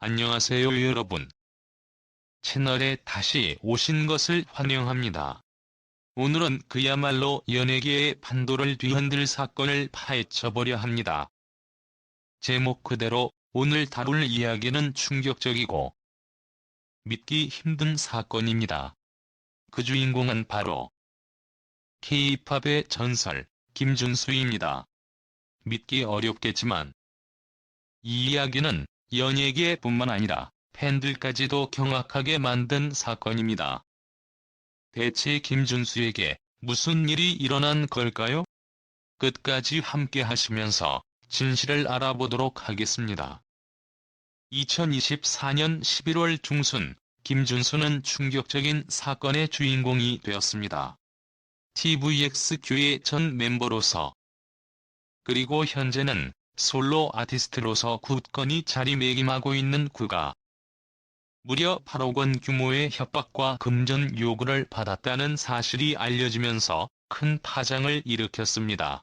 안녕하세요 여러분. 채널에 다시 오신 것을 환영합니다. 오늘은 그야말로 연예계의 판도를 뒤흔들 사건을 파헤쳐보려 합니다. 제목 그대로 오늘 다룰 이야기는 충격적이고 믿기 힘든 사건입니다. 그 주인공은 바로 K-팝의 전설 김준수입니다. 믿기 어렵겠지만 이 이야기는 연예계뿐만 아니라 팬들까지도 경악하게 만든 사건입니다. 대체 김준수에게 무슨 일이 일어난 걸까요? 끝까지 함께 하시면서 진실을 알아보도록 하겠습니다. 2024년 11월 중순, 김준수는 충격적인 사건의 주인공이 되었습니다. TVXQ의 전 멤버로서 그리고 현재는 솔로 아티스트로서 굳건히 자리매김하고 있는 그가 무려 8억 원 규모의 협박과 금전 요구를 받았다는 사실이 알려지면서 큰 파장을 일으켰습니다.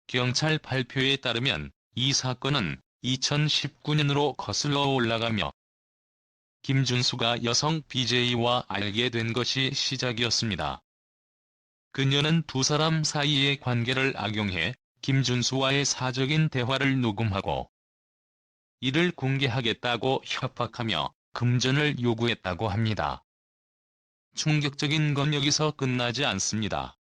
경찰 발표에 따르면 이 사건은 2019년으로 거슬러 올라가며 김준수가 여성 BJ와 알게 된 것이 시작이었습니다. 그녀는 두 사람 사이의 관계를 악용해 김준수와의 사적인 대화를 녹음하고 이를 공개하겠다고 협박하며 금전을 요구했다고 합니다. 충격적인 건 여기서 끝나지 않습니다.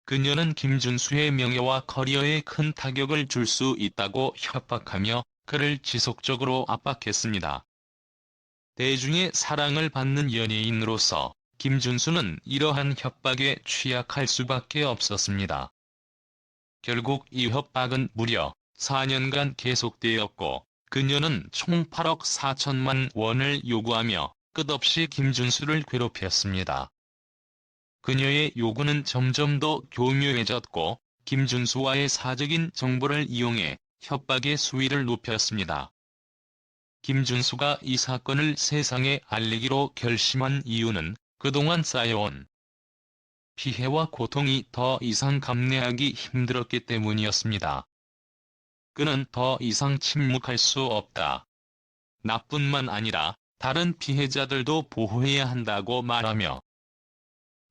그녀는 김준수의 명예와 커리어에 큰 타격을 줄 수 있다고 협박하며 그를 지속적으로 압박했습니다. 대중의 사랑을 받는 연예인으로서 김준수는 이러한 협박에 취약할 수밖에 없었습니다. 결국 이 협박은 무려 4년간 계속되었고 그녀는 총 8억 4천만 원을 요구하며 끝없이 김준수를 괴롭혔습니다. 그녀의 요구는 점점 더 교묘해졌고 김준수와의 사적인 정보를 이용해 협박의 수위를 높였습니다. 김준수가 이 사건을 세상에 알리기로 결심한 이유는 그동안 쌓여온 피해와 고통이 더 이상 감내하기 힘들었기 때문이었습니다. 그는 더 이상 침묵할 수 없다. 나뿐만 아니라 다른 피해자들도 보호해야 한다고 말하며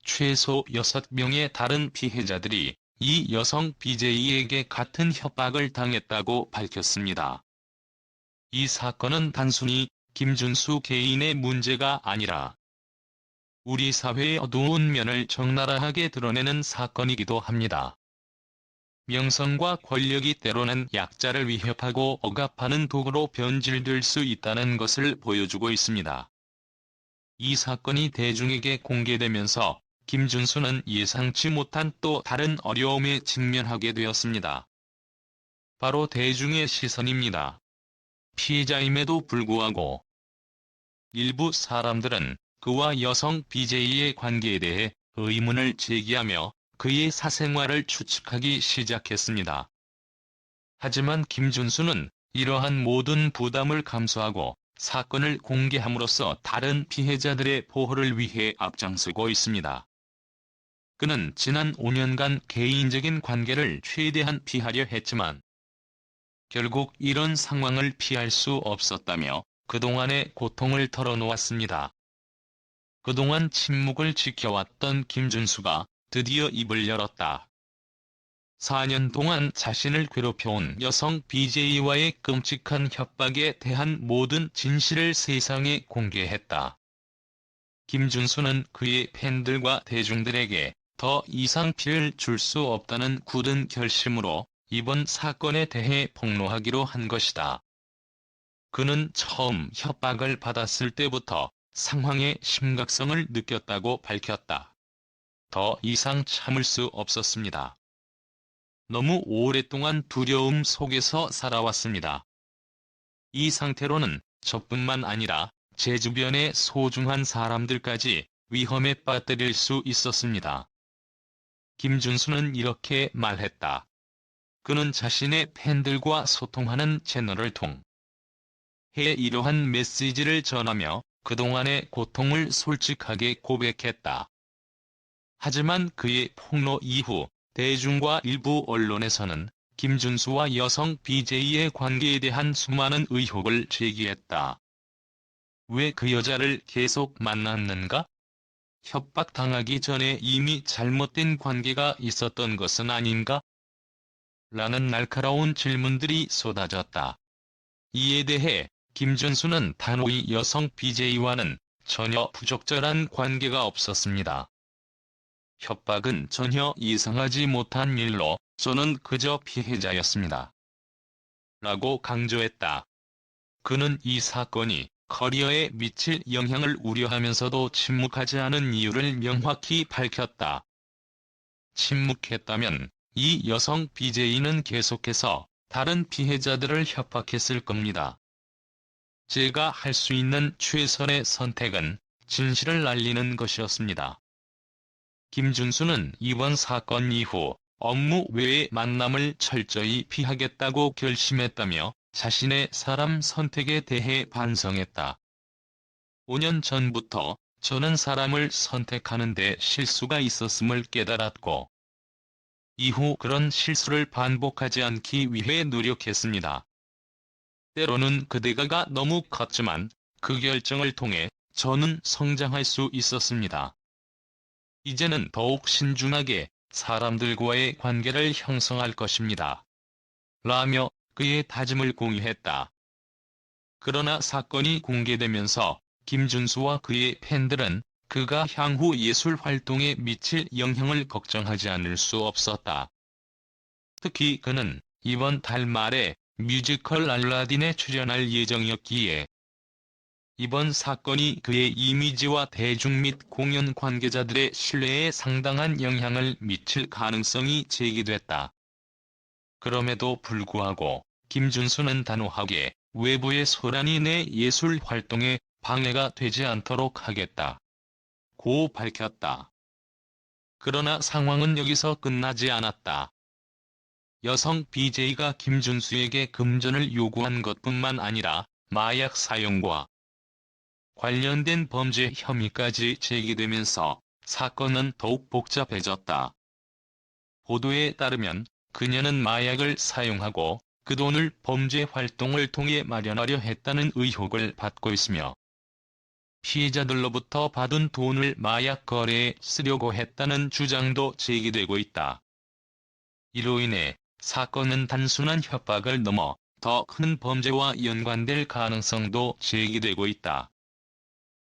최소 6명의 다른 피해자들이 이 여성 BJ에게 같은 협박을 당했다고 밝혔습니다. 이 사건은 단순히 김준수 개인의 문제가 아니라 우리 사회의 어두운 면을 적나라하게 드러내는 사건이기도 합니다. 명성과 권력이 때로는 약자를 위협하고 억압하는 도구로 변질될 수 있다는 것을 보여주고 있습니다. 이 사건이 대중에게 공개되면서 김준수는 예상치 못한 또 다른 어려움에 직면하게 되었습니다. 바로 대중의 시선입니다. 피해자임에도 불구하고 일부 사람들은 그와 여성 BJ의 관계에 대해 의문을 제기하며 그의 사생활을 추측하기 시작했습니다. 하지만 김준수는 이러한 모든 부담을 감수하고 사건을 공개함으로써 다른 피해자들의 보호를 위해 앞장서고 있습니다. 그는 지난 5년간 개인적인 관계를 최대한 피하려 했지만 결국 이런 상황을 피할 수 없었다며 그동안의 고통을 털어놓았습니다. 그동안 침묵을 지켜왔던 김준수가 드디어 입을 열었다. 4년 동안 자신을 괴롭혀온 여성 BJ와의 끔찍한 협박에 대한 모든 진실을 세상에 공개했다. 김준수는 그의 팬들과 대중들에게 더 이상 피해를 줄 수 없다는 굳은 결심으로 이번 사건에 대해 폭로하기로 한 것이다. 그는 처음 협박을 받았을 때부터 상황의 심각성을 느꼈다고 밝혔다. 더 이상 참을 수 없었습니다. 너무 오랫동안 두려움 속에서 살아왔습니다. 이 상태로는 저뿐만 아니라 제 주변의 소중한 사람들까지 위험에 빠뜨릴 수 있었습니다. 김준수는 이렇게 말했다. 그는 자신의 팬들과 소통하는 채널을 통해 이러한 메시지를 전하며 그동안의 고통을 솔직하게 고백했다. 하지만 그의 폭로 이후 대중과 일부 언론에서는 김준수와 여성 BJ의 관계에 대한 수많은 의혹을 제기했다. 왜 그 여자를 계속 만났는가? 협박당하기 전에 이미 잘못된 관계가 있었던 것은 아닌가? 라는 날카로운 질문들이 쏟아졌다. 이에 대해 김준수는 단호히 여성 BJ와는 전혀 부적절한 관계가 없었습니다. 협박은 전혀 이상하지 못한 일로 저는 그저 피해자였습니다. 라고 강조했다. 그는 이 사건이 커리어에 미칠 영향을 우려하면서도 침묵하지 않은 이유를 명확히 밝혔다. 침묵했다면 이 여성 BJ는 계속해서 다른 피해자들을 협박했을 겁니다. 제가 할 수 있는 최선의 선택은 진실을 알리는 것이었습니다. 김준수는 이번 사건 이후 업무 외의 만남을 철저히 피하겠다고 결심했다며 자신의 사람 선택에 대해 반성했다. 5년 전부터 저는 사람을 선택하는 데 실수가 있었음을 깨달았고, 이후 그런 실수를 반복하지 않기 위해 노력했습니다. 때로는 그 대가가 너무 컸지만 그 결정을 통해 저는 성장할 수 있었습니다. 이제는 더욱 신중하게 사람들과의 관계를 형성할 것입니다. 라며 그의 다짐을 공유했다. 그러나 사건이 공개되면서 김준수와 그의 팬들은 그가 향후 예술 활동에 미칠 영향을 걱정하지 않을 수 없었다. 특히 그는 이번 달 말에 뮤지컬 알라딘에 출연할 예정이었기에 이번 사건이 그의 이미지와 대중 및 공연 관계자들의 신뢰에 상당한 영향을 미칠 가능성이 제기됐다. 그럼에도 불구하고 김준수는 단호하게 외부의 소란이 내 예술 활동에 방해가 되지 않도록 하겠다. 고 밝혔다. 그러나 상황은 여기서 끝나지 않았다. 여성 BJ가 김준수에게 금전을 요구한 것뿐만 아니라 마약 사용과 관련된 범죄 혐의까지 제기되면서 사건은 더욱 복잡해졌다. 보도에 따르면 그녀는 마약을 사용하고 그 돈을 범죄 활동을 통해 마련하려 했다는 의혹을 받고 있으며 피해자들로부터 받은 돈을 마약 거래에 쓰려고 했다는 주장도 제기되고 있다. 이로 인해 사건은 단순한 협박을 넘어 더 큰 범죄와 연관될 가능성도 제기되고 있다.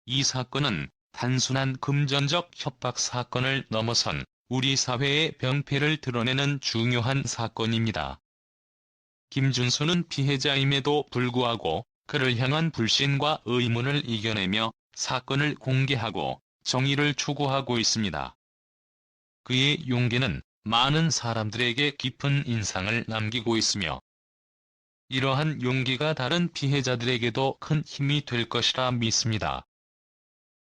이 사건은 단순한 금전적 협박 사건을 넘어선 우리 사회의 병폐를 드러내는 중요한 사건입니다. 김준수는 피해자임에도 불구하고 그를 향한 불신과 의문을 이겨내며 사건을 공개하고 정의를 추구하고 있습니다. 그의 용기는 많은 사람들에게 깊은 인상을 남기고 있으며 이러한 용기가 다른 피해자들에게도 큰 힘이 될 것이라 믿습니다.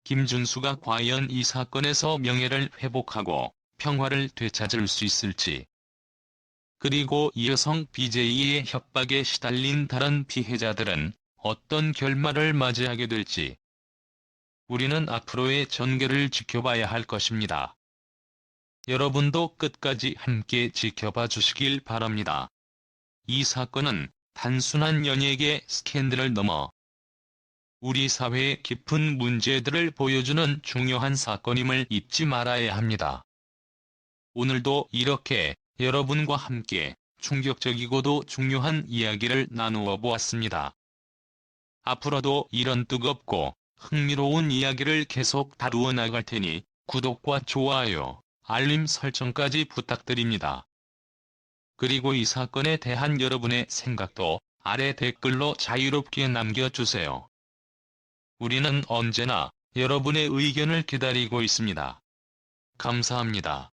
김준수가 과연 이 사건에서 명예를 회복하고 평화를 되찾을 수 있을지, 그리고 이 여성 BJ의 협박에 시달린 다른 피해자들은 어떤 결말을 맞이하게 될지 우리는 앞으로의 전개를 지켜봐야 할 것입니다. 여러분도 끝까지 함께 지켜봐 주시길 바랍니다. 이 사건은 단순한 연예계 스캔들을 넘어 우리 사회의 깊은 문제들을 보여주는 중요한 사건임을 잊지 말아야 합니다. 오늘도 이렇게 여러분과 함께 충격적이고도 중요한 이야기를 나누어 보았습니다. 앞으로도 이런 뜨겁고 흥미로운 이야기를 계속 다루어 나갈 테니 구독과 좋아요, 알림 설정까지 부탁드립니다. 그리고 이 사건에 대한 여러분의 생각도 아래 댓글로 자유롭게 남겨주세요. 우리는 언제나 여러분의 의견을 기다리고 있습니다. 감사합니다.